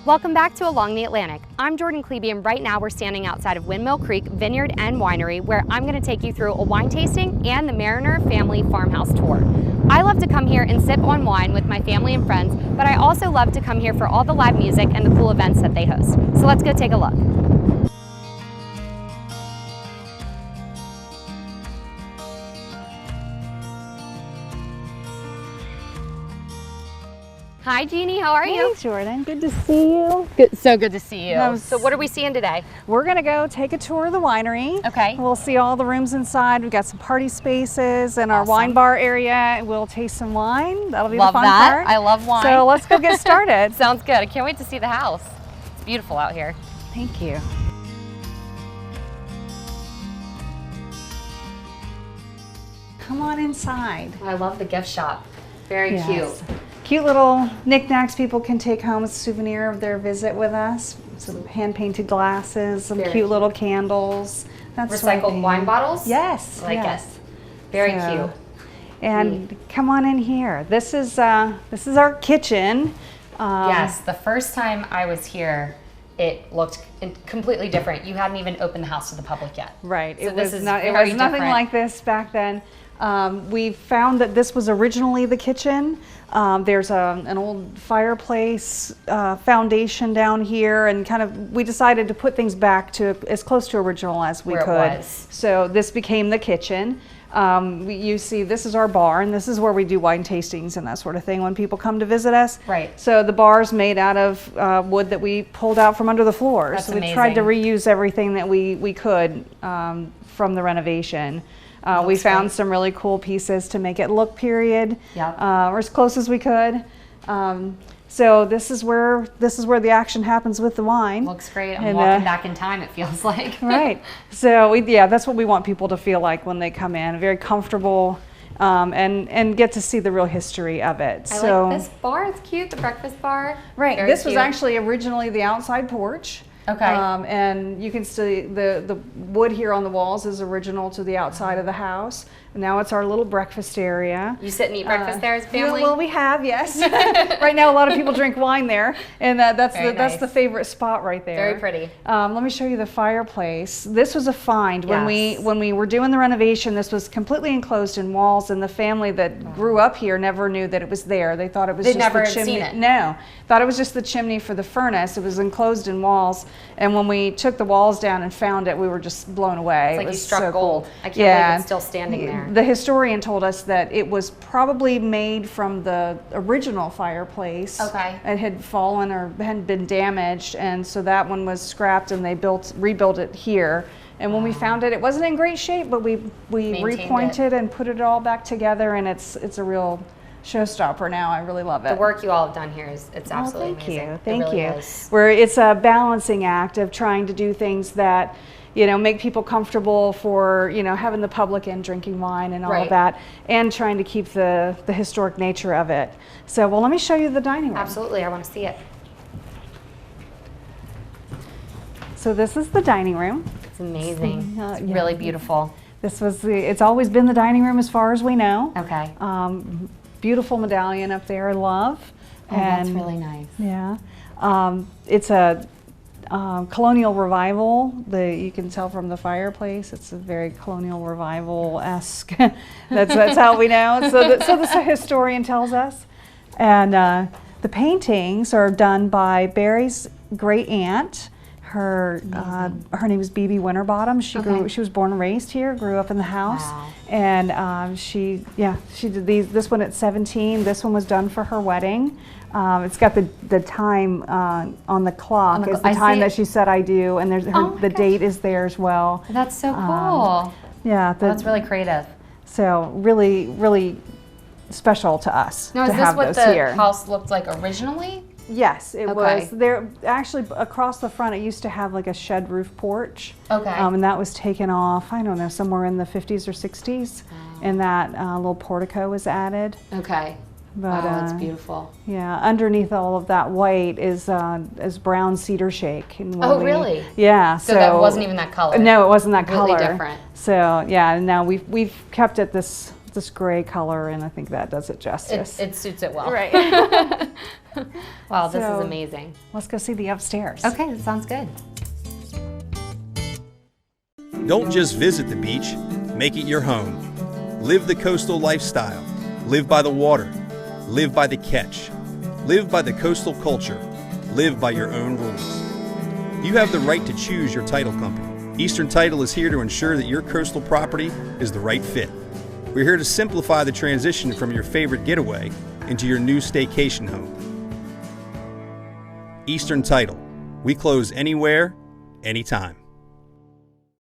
Welcome back to Along the Atlantic. I'm Jordan Klebe, and right now we're standing outside of Windmill Creek Vineyard and Winery, where I'm going to take you through a wine tasting and the Mariner Family Farmhouse Tour. I love to come here and sip on wine with my family and friends, but I also love to come here for all the live music and the cool events that they host. So let's go take a look. Hi Jeannie, how are you? Hey Jordan, good to see you. So good to see you. So what are we seeing today? We're gonna go take a tour of the winery. Okay. We'll see all the rooms inside. We've got some party spaces and our wine bar area. We'll taste some wine. That'll be the fun part. I love wine. So let's go get started. Sounds good. I can't wait to see the house. It's beautiful out here. Thank you. Come on inside. I love the gift shop. Very cute. Cute little knickknacks people can take home as a souvenir of their visit with us. Some hand-painted glasses, some cute little candles. That's recycled wine bottles? Yes. I like it. Very cute. And come on in here. This is our kitchen. Yes, the first time I was here, it looked completely different. You hadn't even opened the house to the public yet. Right. So It was nothing like this back then. We found that this was originally the kitchen. There's an old fireplace foundation down here, and we decided to put things back to as close to original as we could. So this became the kitchen. You see, this is our bar, and this is where we do wine tastings and that sort of thing when people come to visit us. Right. So the bar is made out of wood that we pulled out from under the floor. That's so we amazing. tried to reuse everything that we could from the renovation. We found some really cool pieces to make it look period, or as close as we could. So this is where the action happens with the wine. Looks great. I'm walking back in time, it feels like. Right. So that's what we want people to feel like when they come in. Very comfortable, and get to see the real history of it. I like this bar. It's cute. The breakfast bar. Right. Very this cute. was actually originally the outside porch. Okay. And you can see the wood here on the walls is original to the outside of the house. And now it's our little breakfast area. You sit and eat breakfast there as a family? Well, we have, yes. Right now, a lot of people drink wine there, and that's the favorite spot right there. Very pretty. Let me show you the fireplace. This was a find when we were doing the renovation. This was completely enclosed in walls, and the family that grew up here never knew that it was there. They thought it was just the chimney. Seen it. No, thought it was just the chimney for the furnace. It was enclosed in walls, and when we took the walls down and found it, we were just blown away. It's like it was you struck so gold. Cool. I can't believe it's still standing there. The historian told us that it was probably made from the original fireplace. Okay. It had fallen or hadn't been damaged, and so that one was scrapped, and they rebuilt it here. And when we found it, it wasn't in great shape, but we repointed and put it all back together, and it's a real showstopper now. I really love it. The work you all have done here it's absolutely amazing. Thank you. It's a balancing act of trying to do things that make people comfortable for having the public in drinking wine and all of that, and trying to keep the historic nature of it. So, well, let me show you the dining room. Absolutely, I want to see it. So this is the dining room. It's amazing. It's really beautiful. It's always been the dining room as far as we know. Okay. Beautiful medallion up there, I love. Oh, that's really nice. Yeah. It's a colonial revival. You can tell from the fireplace. It's a very colonial revival-esque. that's how we know. So the historian tells us. And the paintings are done by Barry's great aunt. Her name is Bebe Winterbottom. She was born and raised here, grew up in the house, and she did these. This one at 17. This one was done for her wedding. It's got the time on the clock. It's the time that she said "I do," and the date is there as well. That's so cool. That's really creative. So really, really special to us now, to have those here. Is this what the house looked like originally? Yes, it was. There actually across the front, it used to have like a shed roof porch. Okay. And that was taken off, I don't know, somewhere in the 50s or 60s, and that little portico was added. Okay. But, wow, that's beautiful. Yeah, underneath all of that white is brown cedar shake. And really? Yeah. So that wasn't even that color. No, it wasn't that completely color. Different. So yeah, and now we've kept it this this gray color, and I think that does it justice. It suits it well. Right. Wow, this So, is amazing. Let's go see the upstairs. Okay, that sounds good. Don't just visit the beach, make it your home. Live the coastal lifestyle. Live by the water. Live by the catch. Live by the coastal culture. Live by your own rules. You have the right to choose your title company. Eastern Title is here to ensure that your coastal property is the right fit. We're here to simplify the transition from your favorite getaway into your new staycation home. Eastern Title. We close anywhere, anytime.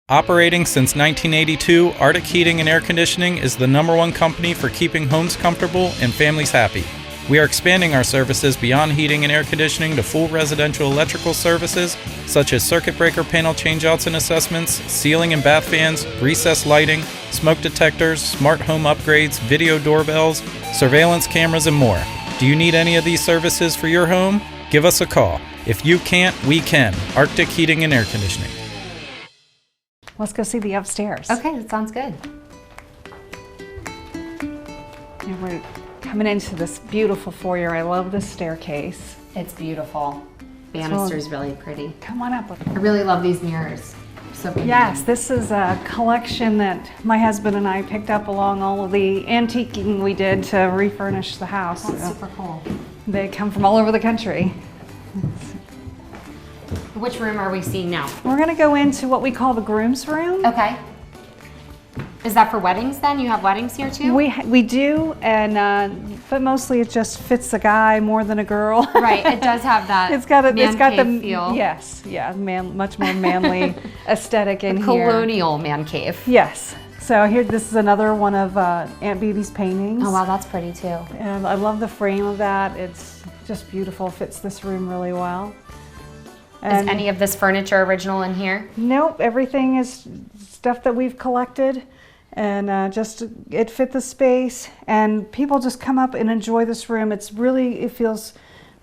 Operating since 1982, Arctic Heating and Air Conditioning is the #1 company for keeping homes comfortable and families happy. We are expanding our services beyond heating and air conditioning to full residential electrical services, such as circuit breaker panel changeouts and assessments, ceiling and bath fans, recessed lighting, smoke detectors, smart home upgrades, video doorbells, surveillance cameras, and more. Do you need any of these services for your home? Give us a call. If you can't, we can. Arctic Heating and Air Conditioning. Let's go see the upstairs. Okay, that sounds good. And we're coming into this beautiful foyer. I love this staircase. It's beautiful. Banister's really pretty. Come on up. I really love these mirrors. So pretty. Yes, this is a collection that my husband and I picked up along all of the antiquing we did to refurnish the house. That's So super cool. they come from all over the country. Which room are we seeing now? We're gonna go into what we call the groom's room. Okay. Is that for weddings then? You have weddings here too? We do, and but mostly it just fits the guy more than a girl. Right, it does have that It's got the feel. yes, yeah, much more manly aesthetic in here. Colonial man cave. Yes. So here, this is another one of Aunt Beebe's paintings. Oh wow, that's pretty too. And I love the frame of that. It's just beautiful. Fits this room really well. Is any of this furniture original in here? Nope, everything is stuff that we've collected, and it fit the space, and people just come up and enjoy this room. It feels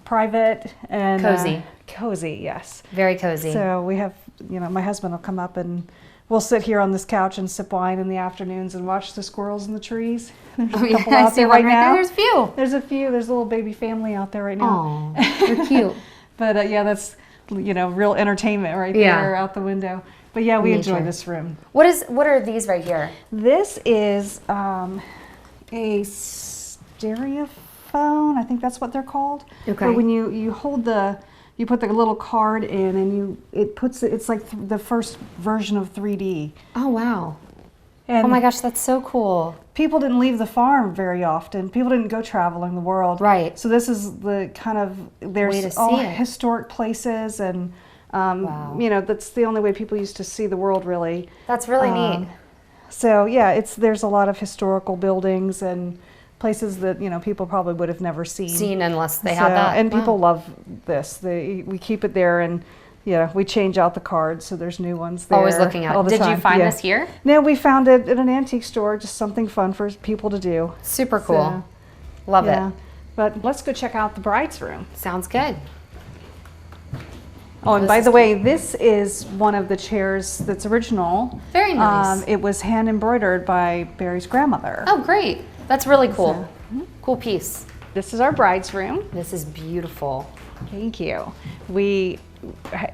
private and cozy. Cozy, yes. Very cozy. So we have, my husband will come up and we'll sit here on this couch and sip wine in the afternoons and watch the squirrels in the trees. There's a couple I out see there one right now. There's a few. There's a few. There's a little baby family out there right now. Oh, they're cute. But yeah, that's real entertainment right there out the window. But yeah, we enjoy this room. What are these right here? This is a stereophone. I think that's what they're called. Okay. Where when you hold you put the little card in, and it's like the first version of 3D. Oh wow. And oh my gosh, that's so cool. People didn't leave the farm very often. People didn't go traveling the world. Right. So this is the kind of, there's all historic places, and wow. that's the only way people used to see the world, really. That's really neat. So yeah, there's a lot of historical buildings and places that people probably would have never seen unless they had that. And people love this. We keep it there, and we change out the cards, so there's new ones there. Always looking at it. Did you find this here? No, we found it at an antique store, just something fun for people to do. Super cool. Love it. But let's go check out the bride's room. Sounds good. Oh, and by the way, this is one of the chairs that's original. Very nice. It was hand embroidered by Barry's grandmother. Oh, great. That's really cool. Cool piece. This is our bride's room. This is beautiful. Thank you. We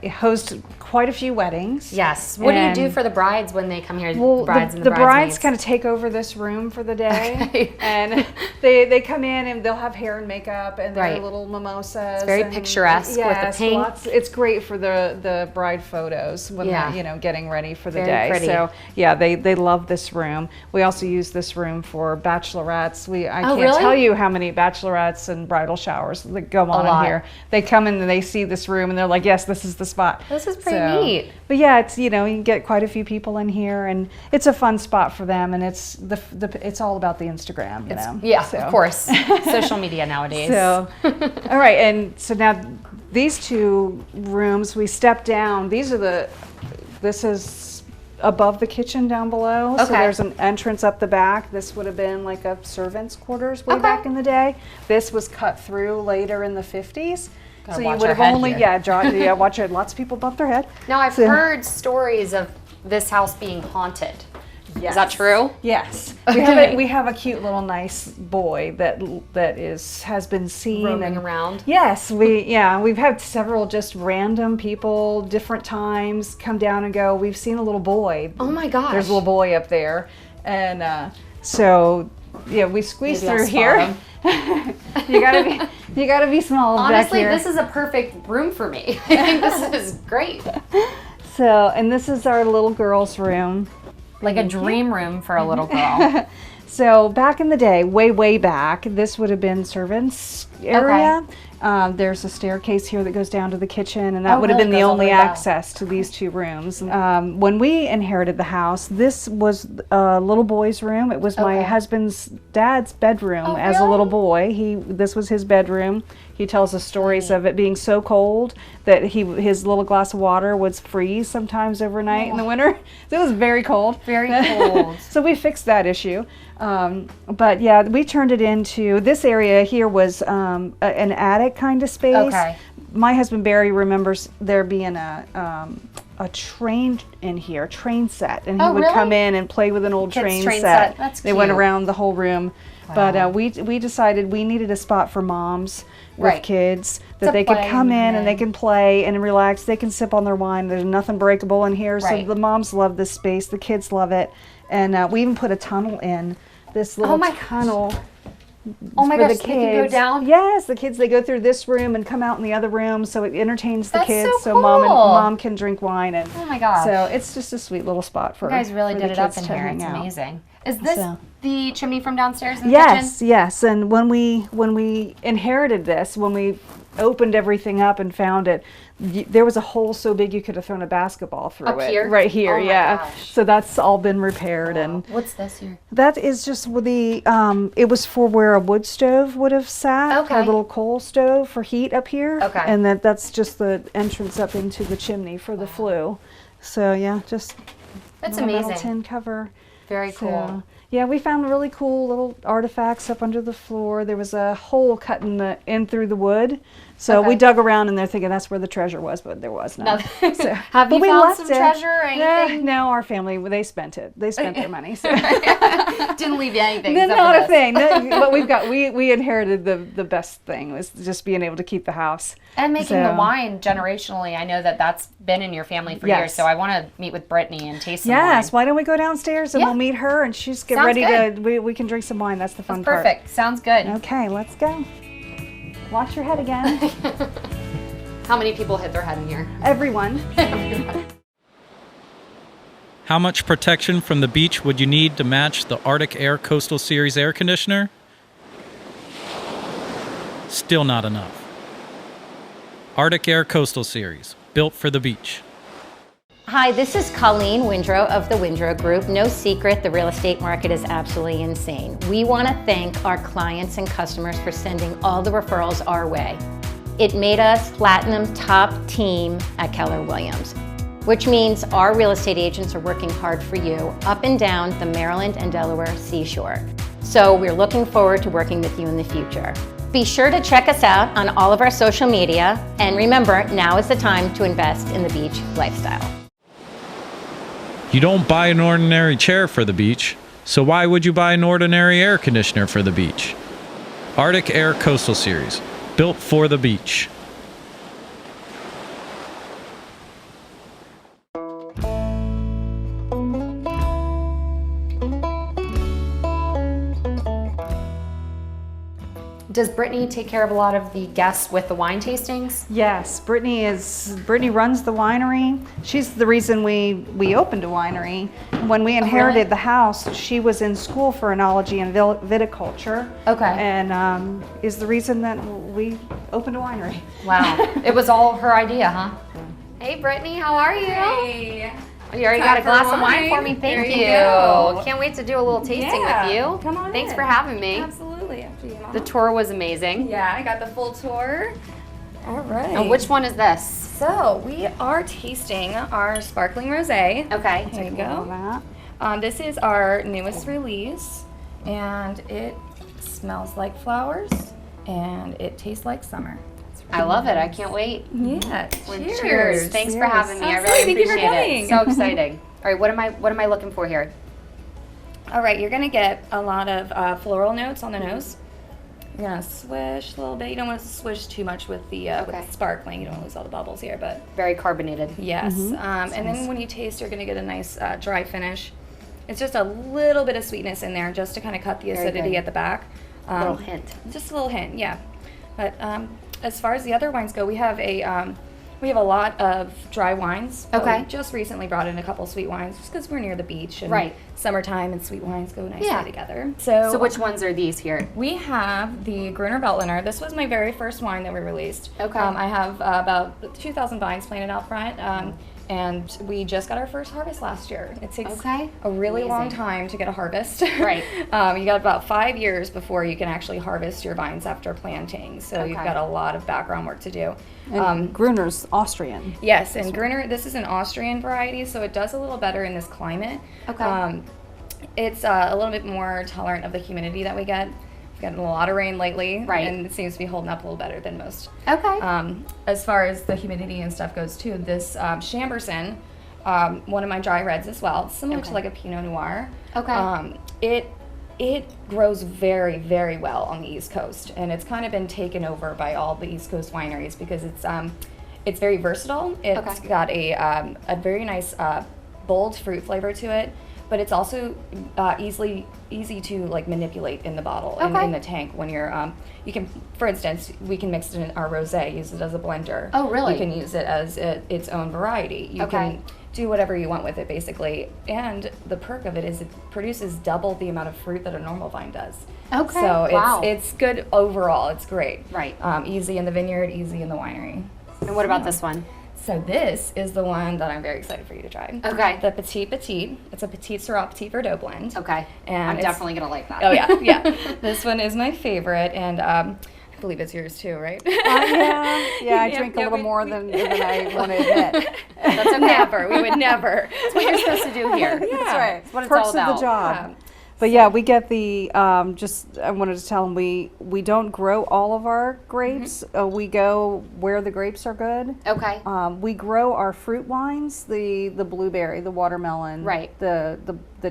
host quite a few weddings. Yes. What do you do for the brides when they come here? Well, the brides and the the brides kind of take over this room for the day. Okay. And they come in and they'll have hair and makeup and their little mimosas. It's very picturesque with the pink. It's great for the bride photos when they're getting ready for the day. Pretty. So yeah, they love this room. We also use this room for bachelorettes. I can't tell you how many bachelorettes and bridal showers that go on in here. They come in and they see this room and they're like, yes, this is the spot. This is pretty neat. But yeah, it's you can get quite a few people in here, and it's a fun spot for them, and it's it's all about the Instagram, Yeah, of course. Social media nowadays. So, all right, and so now these two rooms, we step down. This is above the kitchen down below. Okay. So there's an entrance up the back. This would have been like a servant's quarters way back in the day. This was cut through later in the 50s. So you would have only, watch it. Lots of people bump their head. Now I've heard stories of this house being haunted. Yes. Is that true? Yes. Okay. We have a cute little nice boy that has been seen Roaming around? Yes, we've had several just random people, different times, come down and go. We've seen a little boy. Oh my gosh. There's a little boy up there, and so yeah, we squeeze Maybe I'll through spot here. you gotta be small. Honestly, back here. this is a perfect room for me. I think this is great. So, and this is our little girl's room. Like a dream room for a little girl. So back in the day, way back, this would have been servants area. There's a staircase here that goes down to the kitchen, and that would have been the only access to these two rooms. When we inherited the house, this was a little boy's room. It was my husband's dad's bedroom as a little boy. This was his bedroom. He tells us stories of it being so cold that his little glass of water would freeze sometimes overnight in the winter. So it was very cold. Very cold. So we fixed that issue. But yeah, we turned it into, this area here was an attic kind of space. Okay. My husband Barry remembers there being a train in here, train set, and he would come in and play with an old train set. That's they cute. went around the whole room. Wow. But we decided we needed a spot for moms with kids that they could come in and they can play and relax. They can sip on their wine. There's nothing breakable in here. So the moms love this space. The kids love it. And we even put a tunnel in, this little tunnel. Oh my gosh, the kids. They can go down? Yes, the kids, they go through this room and come out in the other room, so it entertains the kids. So cool. cool. Mom can drink wine. And oh my gosh. So it's just a sweet little spot for you guys really for did the it up kids in to here. hang It's out. amazing. Is this the chimney from downstairs in the kitchen? Yes. And when we inherited this, when we opened everything up and found it, there was a hole so big you could have thrown a basketball through Up it. here? Right here, Oh my gosh. So that's all been repaired. Wow. And What's this here? that is just it was for where a wood stove would have sat, a little coal stove for heat up here. Okay. And that's just the entrance up into the chimney for the flue. So yeah, just That's a metal amazing. tin cover. Very cool. So, yeah, we found really cool little artifacts up under the floor. There was a hole cut in through the wood. So we dug around in there thinking that's where the treasure was, but there was none. So, Have you found some treasure or anything? No, our family, they spent it. They spent their money. So. Didn't leave you anything. Not a thing. But we inherited the best thing was just being able to keep the house. And making the wine generationally. I know that's been in your family for years. So I want to meet with Brittany and taste some wine. Yes, why don't we go downstairs and we'll meet her and she's ready to, we can drink some wine. That's the fun part. Perfect. Sounds good. Okay, let's go. Watch your head again. How many people hit their head in here? Everyone. How much protection from the beach would you need to match the Arctic Air Coastal Series air conditioner? Still not enough. Arctic Air Coastal Series, built for the beach. Hi, this is Colleen Windrow of the Windrow Group. No secret, the real estate market is absolutely insane. We want to thank our clients and customers for sending all the referrals our way. It made us Platinum Top Team at Keller Williams, which means our real estate agents are working hard for you up and down the Maryland and Delaware seashore. So we're looking forward to working with you in the future. Be sure to check us out on all of our social media, and remember, now is the time to invest in the beach lifestyle. You don't buy an ordinary chair for the beach, so why would you buy an ordinary air conditioner for the beach? Arctic Air Coastal Series, built for the beach. Does Brittany take care of a lot of the guests with the wine tastings? Yes, Brittany runs the winery. She's the reason we opened a winery. When we inherited the house, she was in school for enology and viticulture. Okay. And is the reason that we opened a winery. Wow. It was all her idea, huh? Hey, Brittany, how are you? Hey. You already got a glass of wine for me. Thank you. Can't wait to do a little tasting with you. Come on Thanks in. for having me. Absolutely. After you, Mama. The tour was amazing. Yeah, I got the full tour. All right. And which one is this? So we are tasting our sparkling rosé. Okay. Here you All go. that. This is our newest release, and it smells like flowers, and it tastes like summer. I love it. I can't wait. Yeah. Cheers. Thanks for having me. I Absolutely. really Thank you for appreciate it. coming. So exciting. All right, what am I looking for here? All right, you're gonna get a lot of floral notes on the nose. You're gonna swish a little bit. You don't want to swish too much with the sparkling. You don't want to lose all the bubbles here, but Very carbonated. yes. And then when you taste, you're gonna get a nice dry finish. It's just a little bit of sweetness in there, just to kind of cut the acidity good. at the back. Little hint. Just a little hint, yeah. But as far as the other wines go, we have a lot of dry wines. but Okay. We just recently brought in a couple sweet wines, just because we're near the beach and Right. summertime and sweet wines go nicely Yeah. together. So which ones are these here? We have the Gruner Veltliner. This was my very first wine that we released. Okay. I have about 2,000 vines planted out front, and we just got our first harvest last year. It takes Okay. a really long Amazing. time to get a harvest. Right. You got about 5 years before you can actually harvest your vines after planting. So you've Okay. got a lot of background work to do. And Gruner's Austrian. Yes, and Gruner, this is an Austrian variety, so it does a little better in this climate. Okay. It's a little bit more tolerant of the humidity that we get. We've gotten a lot of rain lately, Right. and it seems to be holding up a little better than most. Okay. As far as the humidity and stuff goes too, this Chamberson, one of my dry reds as well, it's similar to like a Pinot Noir. Okay. It grows very, very well on the East Coast, and it's kind of been taken over by all the East Coast wineries because it's very versatile. It's got a very nice bold fruit flavor to it, but it's also easy to like manipulate in the bottle and in the tank when you're you can, for instance, we can mix it in our rosé, use it as a blender. Oh, really? You can use it as its own variety. You can do whatever you want with it basically, and the perk of it is it produces double the amount of fruit that a normal vine does. Okay. So Wow. it's good overall. It's great. Right. Easy in the vineyard, easy in the winery. And what about this one? So this is the one that I'm very excited for you to try. Okay. The Petit Petit. It's a Petit Syrah Petit Verdot blend. Okay. And I'm it's- definitely gonna like that. Oh yeah, yeah. This one is my favorite, and I believe it's yours too, right? Yeah, I drink a little more than I want to admit. That's okay. Never. We would never. That's what you're supposed to do here. Yeah. That's right. That's what it's Perks all about. of the job. Yeah. But yeah, we get the, I wanted to tell them we don't grow all of our grapes. We go where the grapes are good. Okay. We grow our fruit wines, the blueberry, the watermelon, Right. the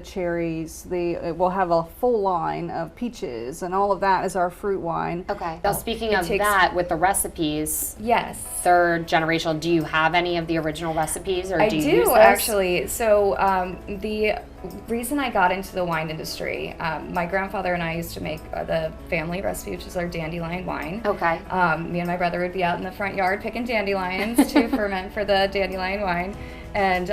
cherries. We'll have a full line of peaches, and all of that is our fruit wine. Okay. Now, speaking It of takes- that, with the recipes, Yes. third generational, do you have any of the original recipes, or I do you do use those? actually. So the reason I got into the wine industry, my grandfather and I used to make the family recipe, which is our dandelion wine. Okay. Me and my brother would be out in the front yard picking dandelions to ferment for the dandelion wine. And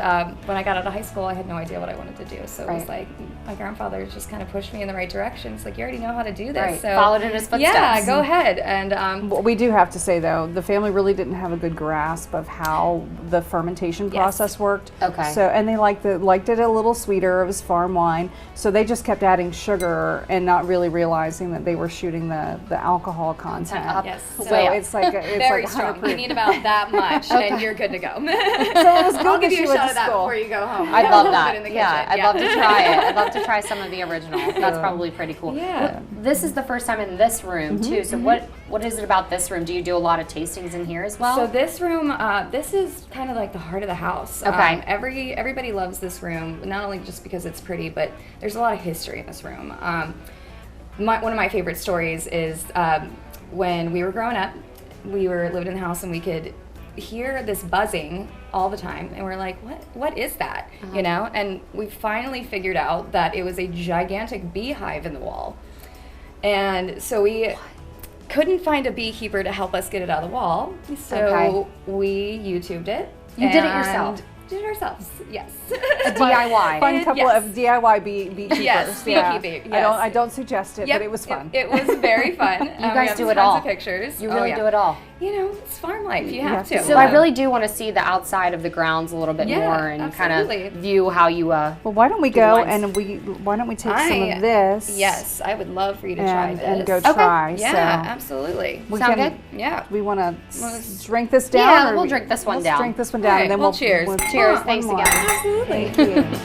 when I got out of high school, I had no idea what I wanted to do. So it was like my grandfather just kind of pushed me in the right direction. It's like, you already know how to do this. Right. So Followed in his footsteps. Yeah, go ahead. And What we do have to say though, the family really didn't have a good grasp of how the fermentation process worked. Okay. So and they liked it a little sweeter. It was farm wine, so they just kept adding sugar and not really realizing that they were shooting the alcohol content. Up. yes, So it's like it's very like 100 strong. You proof. need about that much, and you're good to go. So it was good I'll that give she you a went shot to of that school. before you go home. I'd A love little that. bit in the Yeah, kitchen. I'd love to try it. I'd love to try some of the original. That's probably pretty cool. Yeah. Well, this is the first time in this room too. So what is it about this room? Do you do a lot of tastings in here as well? So this room, this is kind of like the heart of the house. Okay. Everybody loves this room, not only just because it's pretty, but there's a lot of history in this room. One of my favorite stories is when we were growing up, we were living in the house and we could hear this buzzing all the time, and we're like, what is that? You know? And we finally figured out that it was a gigantic beehive in the wall. And so we couldn't find a beekeeper to help us get it out of the wall, so we YouTubed it. You did it and yourself? Did it ourselves, yes. a DIY. Fun couple Yes. of DIY beekeepers. Yes, yeah. beekeeping, I yes. don't suggest it, Yep, but it was fun. It was very fun. You guys do it tons all. of pictures. You Oh, really yeah. do it all. You know, it's farm life. You have to. So I really do want to see the outside of the grounds a little bit Yeah, more and kind absolutely. of view how you. Well, why don't we the go wines. and why don't we take some of this? Yes, I would love for you to try this. and go try. Yeah, So absolutely. we Sound can, good? Yeah. We want to Well, drink this down. Yeah, or we'll drink this one let's down. Drink this one down, All right, and then well, we'll cheers. Cheers. one Thanks more. again. Absolutely. Thank you.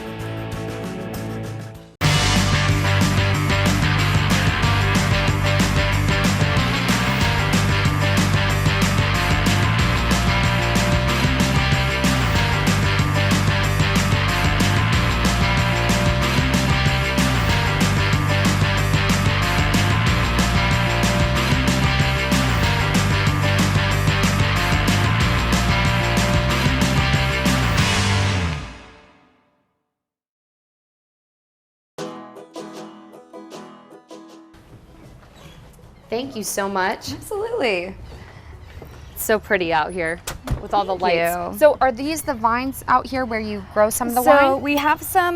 Thank you so much. Absolutely. It's so pretty out here with all the Thank lights. you. So are these the vines out here where you grow some of the So wine? we have some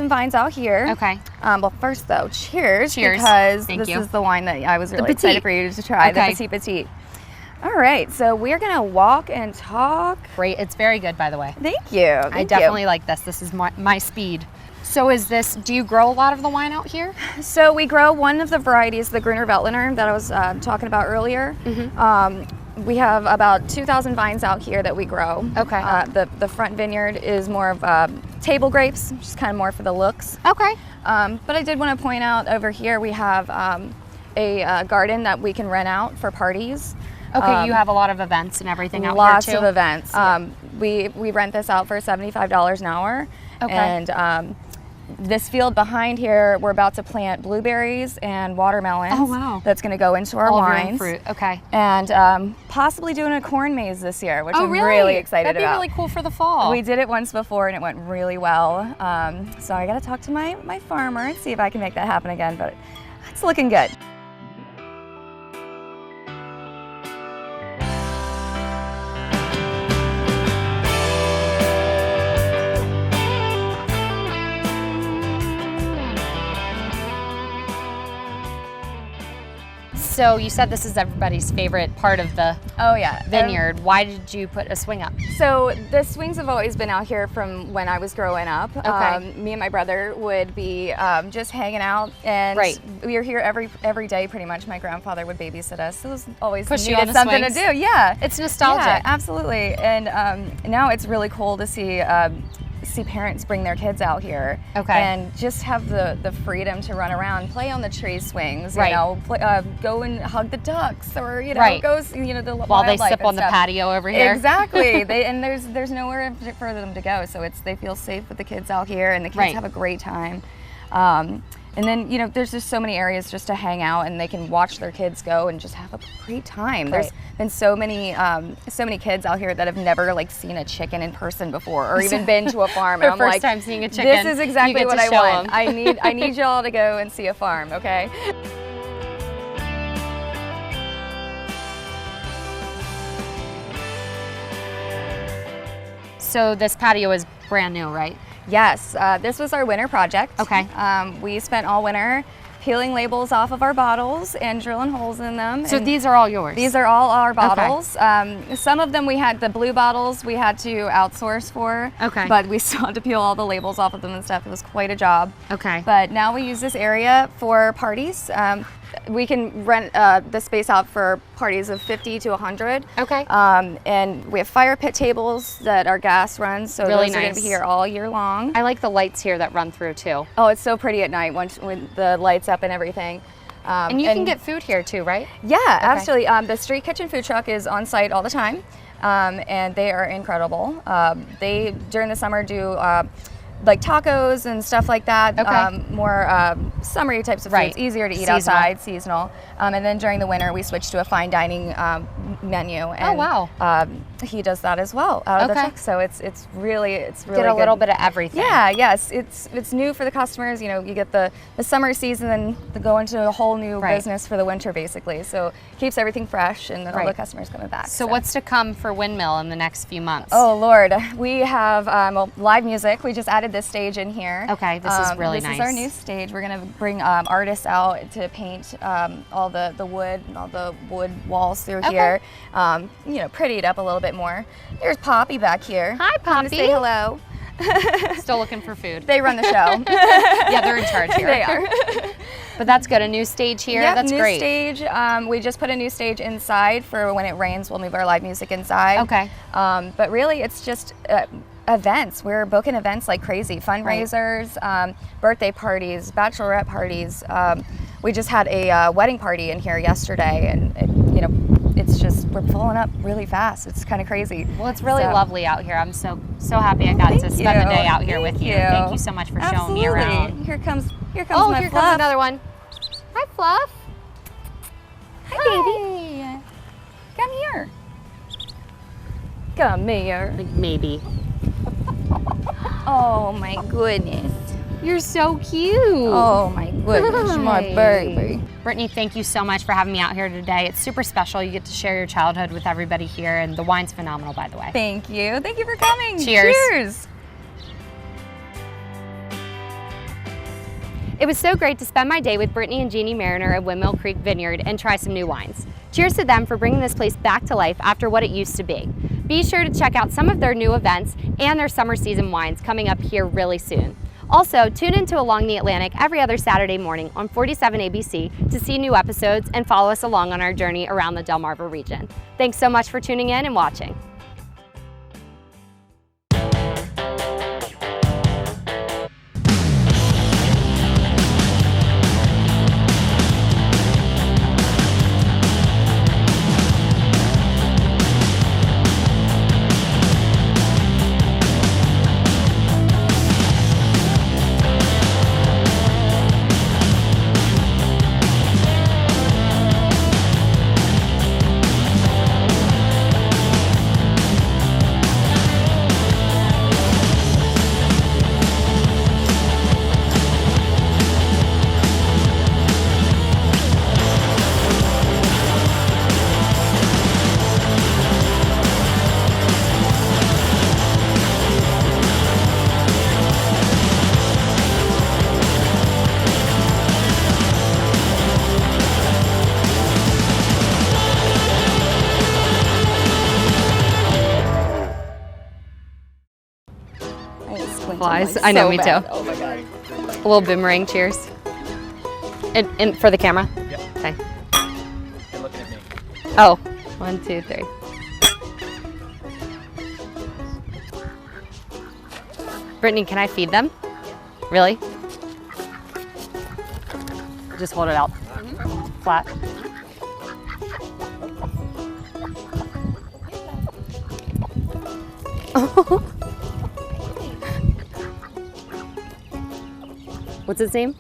vines out here. Okay. Well, first though, cheers. Cheers. Because Thank this you. is the wine that I was really petite. excited for you to try. Okay. The petite. All right, so we're gonna walk and talk. Great. It's very good, by the way. Thank you. I definitely like this. This is my speed. So do you grow a lot of the wine out here? So we grow one of the varieties, the Gruner Veltliner that I was talking about earlier. We have about 2,000 vines out here that we grow. Okay. The front vineyard is more of table grapes, which is kind of more for the looks. Okay. But I did want to point out over here we have a garden that we can rent out for parties. Okay, you have a lot of events and everything out Lots here too? of events. We rent this out for $75 an hour. Okay. And this field behind here, we're about to plant blueberries and watermelons. Oh, wow. That's going to go into our All of your own wines. fruit. Okay. And possibly doing a corn maze this year, which Oh, I'm really? really excited That'd be about. really cool for the fall. We did it once before and it went really well. So I got to talk to my farmer and see if I can make that happen again, but it's looking good. So you said this is everybody's favorite part of the Oh yeah. vineyard. Why did you put a swing up? So the swings have always been out here from when I was growing up. Okay. Me and my brother would be just hanging out, and Right. we were here every day pretty much. My grandfather would babysit us, so it was always Push you needed on the something swings. to do. Yeah, It's nostalgic. Yeah, absolutely. And now it's really cool to see parents bring their kids out here. Okay. And just have the freedom to run around, play on the tree swings. Right. You know, go and hug the ducks, or Right. go the While they wildlife sip and on the stuff. patio over here. Exactly. And there's nowhere for them to go, so they feel safe with the kids out here, and the kids Right. have a great time. And then there's just so many areas just to hang out, and they can watch their kids go and just have a great time. There's been so many kids out here that have never seen a chicken in person before, or even been to a farm. Their And I'm first like, time seeing a chicken. this is You exactly get what to I show want. 'em. I need y'all to go and see a farm, okay? So this patio is brand new, right? Yes, this was our winter project. Okay. We spent all winter peeling labels off of our bottles and drilling holes in them. So and these are all yours? these are all our bottles. Some of them the blue bottles we had to outsource for. Okay. But we still had to peel all the labels off of them and stuff. It was quite a job. Okay. But now we use this area for parties. We can rent the space out for parties of 50 to 100. Okay. And we have fire pit tables that are gas run, so Really those are going to nice. be here all year long. I like the lights here that run through too. Oh, it's so pretty at night when the lights up and everything. And you can get food here too, right? Yeah, actually, the street kitchen food truck is on site all the time, and they are incredible. They during the summer do like tacos and stuff like that. Okay. More summery types of Right. foods, easier to eat Seasonal. outside, seasonal. And then during the winter, we switch to a fine dining menu. And, wow. He does that as well out of the Okay. truck. So it's really Get a good. little bit of everything. Yeah, yes, it's new for the customers. You get the summer season, and they go into a whole new Right. business for the winter, basically. So keeps everything fresh, and all the Right. customers coming back. So what's to come for Windmill in the next few months? Oh Lord, we have live music. We just added this stage in here. Okay, this is really This is our nice. new stage. We're gonna bring artists out to paint all the wood and all the wood walls through here. Pretty it up a little bit more. There's Poppy back here. Hi, Come to Poppy. say hello. Still looking for food. They run the show. Yeah, they're in charge here. They are. But that's good. A new stage here. Yep, That's new great. stage. We just put a new stage inside for when it rains. We'll move our live music inside. Okay. But really, it's just events. We're booking events like crazy. Fundraisers, birthday parties, bachelorette parties. We just had a wedding party in here yesterday, and it's just we're pulling up really fast. It's kind of crazy. Well, it's really So- lovely out here. I'm so happy I got to Thank spend the you. day out here with Thank you. Thank you so much for showing me Absolutely. around. Here comes Oh, my here Fluff. comes another one. Hi, Fluff. Hi, baby. Come here. Come here. Maybe. Oh my goodness. You're so cute. Oh my goodness, my baby. Brittany, thank you so much for having me out here today. It's super special. You get to share your childhood with everybody here, and the wine's phenomenal, by the way. Thank you. Thank you for coming. Cheers. Cheers. It was so great to spend my day with Brittany and Jeannie Mariner of Windmill Creek Vineyard and try some new wines. Cheers to them for bringing this place back to life after what it used to be. Be sure to check out some of their new events and their summer season wines coming up here really soon. Also, tune into Along the Atlantic every other Saturday morning on 47 ABC to see new episodes and follow us along on our journey around the Delmarva region. Thanks so much for tuning in and watching. Flies. I know, me too. Oh my god. A little boomerang cheers. And for the camera? Yep. Okay. You're looking at me. Oh, 1, 2, 3. Brittany, can I feed them? Really? Just hold it out. Flat. What's its name?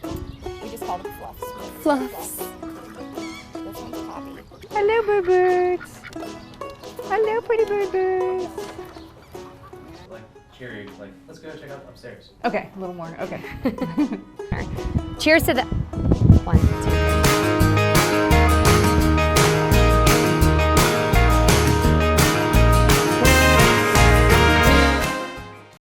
We just called them Fluffs. Fluffs. This one's Poppy. Hello, bird birds. Hello, pretty bird birds. Like, cheery, like, let's go check out upstairs. Okay, a little more. Okay. Cheers to the 1, 2, 3.